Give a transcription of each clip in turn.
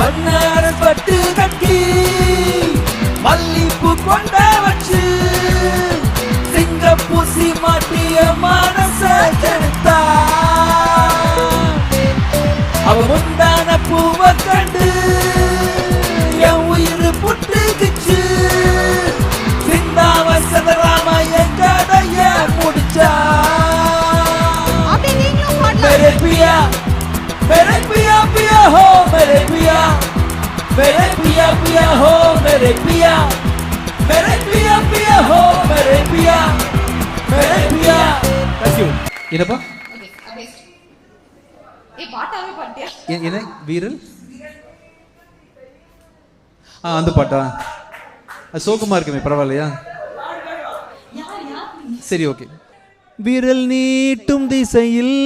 பன்னாரன் பட்டு கட்டி மல்லிப்பூ கொண்ட வச்சு சிங்கப்பூசி மாட்டிய மனச கெடுத்தா அவ முந்தான பூவை கண்டு என் உயிர் புட்டுக்குச்சு சிந்தாவ சதராம என் கதைய முடிச்சா मेरे पिया पिया हो मेरे पिया पिया हो मेरे पिया पिया हो मेरे पिया थैंक यू என்னப்பா பாட்டாவே பாட்டியா என்ன வீரல் அந்த பாட்டா அது சோகமா இருக்குமே பரவாயில்லையா சரி ஓகே விரல் நீட்டும் திசையில்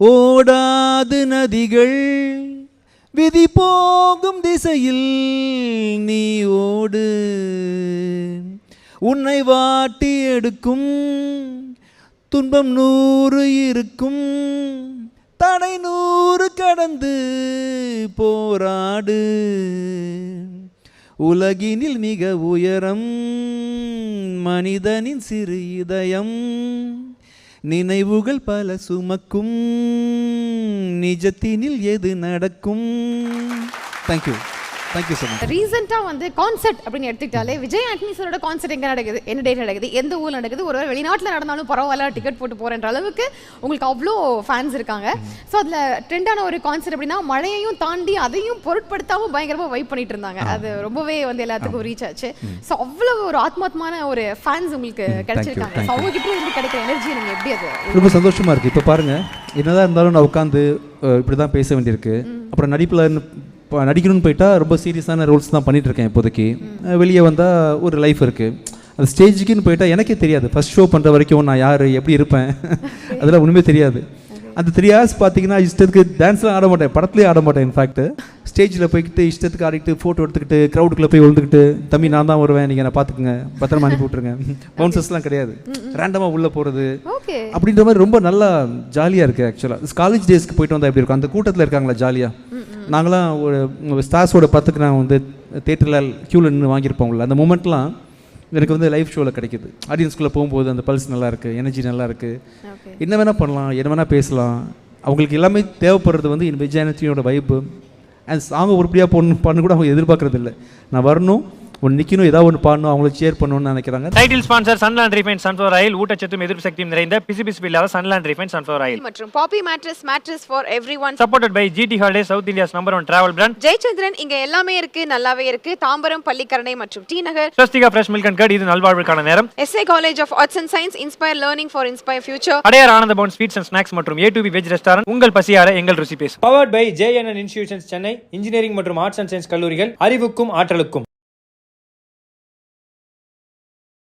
ஓடாது நதிகள் விதி போகும் திசையில் நீ ஓடு உன்னை வாட்டி எடுக்கும் துன்பம் 100 இருக்கும் தடை 100 கடந்து போராடு உலகினில் மிக உயரம் மனிதனின் சிறு இதயம் நினைவுகள் பல சுமக்கும் நிஜத்தினில் எது நடக்கும் தேங்க்யூ ஸோ மச் ரீசெண்டா வந்து கான்சர்ட் அப்படின்னு எடுத்துக்கிட்டாலே விஜய் ஆண்டனி சாரோட கான்சர்ட் எங்க நடக்குது என்ன டேட் நடக்குது எந்த ஊர்ல நடக்குது ஒருவேளை வெளிநாட்டில் நடந்தாலும் பரவாயில்ல டிக்கெட் போட்டு போறன்ற அளவுக்கு உங்களுக்கு அவ்வளோ ஃபேன்ஸ் இருக்காங்க ஸோ அதில் ட்ரெண்டான ஒரு கான்சர்ட் அப்படின்னா மழையையும் தாண்டி அதையும் பொருட்படுத்தாம பயங்கரமா வைப் பண்ணிட்டு இருந்தாங்க அது ரொம்பவே வந்து எல்லாத்துக்கும் ரீச் ஆச்சு ஸோ அவ்வளோ ஒரு ஆத்மாத்மான ஒரு ஃபேன்ஸ் உங்களுக்கு கிடைச்சிருக்காங்க ஸோ அவங்க கிட்ட இருந்து கிடைக்கிற எனர்ஜி நீங்க எப்படி அது ரொம்ப சந்தோஷமா இருக்கு இப்போ பாருங்க என்னதான் இருந்தாலும் நான் உட்காந்து இப்படி தான் பேச வேண்டியிருக்கு அப்புறம் நடிக்கணும்னு போயிட்டா ரொம்ப சீரியஸான ரோல்ஸ் தான் பண்ணிட்டு இருக்கேன் இப்போதைக்கு வெளியே வந்தால் ஒரு லைஃப் இருக்குது அது ஸ்டேஜுக்குன்னு போயிட்டா எனக்கே தெரியாது ஃபர்ஸ்ட் ஷோ பண்ணுற வரைக்கும் நான் யார் எப்படி இருப்பேன் அதெல்லாம் ஒன்றுமே தெரியாது அந்த 3 hours பார்த்தீங்கன்னா இஷ்டத்துக்கு டான்ஸ்லாம் ஆட மாட்டேன் படத்துலேயே ஆட மாட்டேன் இன்ஃபேக்ட் ஸ்டேஜில் போய்கிட்டு இஷ்டத்துக்கு ஆடிட்டு ஃபோட்டோ எடுத்துக்கிட்டு க்ரௌடுக்குள்ளே போய் விழுந்துக்கிட்டு தம்பி நான் தான் வருவேன் நீங்கள் நான் பார்த்துக்குங்க பத்திரமா அனுப்பி விட்ருங்க பவுன்சர்ஸ்லாம் கிடையாது ரேண்டமாக உள்ளே போகிறது அப்படின்ற மாதிரி ரொம்ப நல்லா ஜாலியாக இருக்குது ஆக்சுவலாக காலேஜ் டேஸ்க்கு போயிட்டு வந்தால் எப்படி இருக்கும் அந்த கூட்டத்தில் இருக்காங்களா ஜாலியாக நாங்களாம் ஒரு ஸ்டார்ஸோட பத்துக்கு நான் வந்து தேட்டரில் க்யூவில் நின்று வாங்கியிருப்போம்ல அந்த மூமெண்ட்லாம் எனக்கு வந்து லைவ் ஷோவில் கிடைக்குது ஆடியன்ஸ்குள்ளே போகும்போது அந்த பல்ஸ் நல்லா இருக்குது எனர்ஜி நல்லா இருக்குது என்ன வேணால் பண்ணலாம் என்ன வேணால் பேசலாம் அவங்களுக்கு எல்லாமே தேவைப்படுறது வந்து என் விஜய் ஆண்டனியோட வைப்பு அண்ட் சாங் உருப்படியாக பண்ணு கூட அவங்க எதிர்பார்க்குறது இல்லை நான் வரணும் ஒன்று நிற்கணும் ஏதாவது ஒன்று பாடணும் அவங்களை சேர் பண்ணணும்னு நினைக்கிறாங்க title sponsor Sunland refined sunflower oil ஊட்டச்சத்தும் எதிர்ப்பு சக்தியும் நிறைந்த பிசிபிசி இல்லாத சன்லாண்ட் ரீஃபைண்ட் சன்ஃப்ளவர் ஆயில் மற்றும் Poppy mattress for everyone supported by GT holiday south India's number 1 travel brand Jayachandran இங்க எல்லாமே இருக்கு நல்லாவே இருக்கு தாம்பரம் பள்ளிக்கரணை மற்றும் T Nagar Swastika fresh milk and curd இது நல்வாழ்வுக்கான நேரம் SA college of arts and science inspire learning for inspire future Adyar Ananda Bhavan sweets and snacks மற்றும் A2B வெஜ் ரெஸ்டாரண்ட் உங்கள் பசியார எங்கள் ருசி பேசும் powered by JNN institutions Chennai engineering மற்றும் ஆர்ட்ஸ் அண்ட் சயின்ஸ் கல்லூரிகள் அறிவுக்கும் ஆற்றலுக்கும்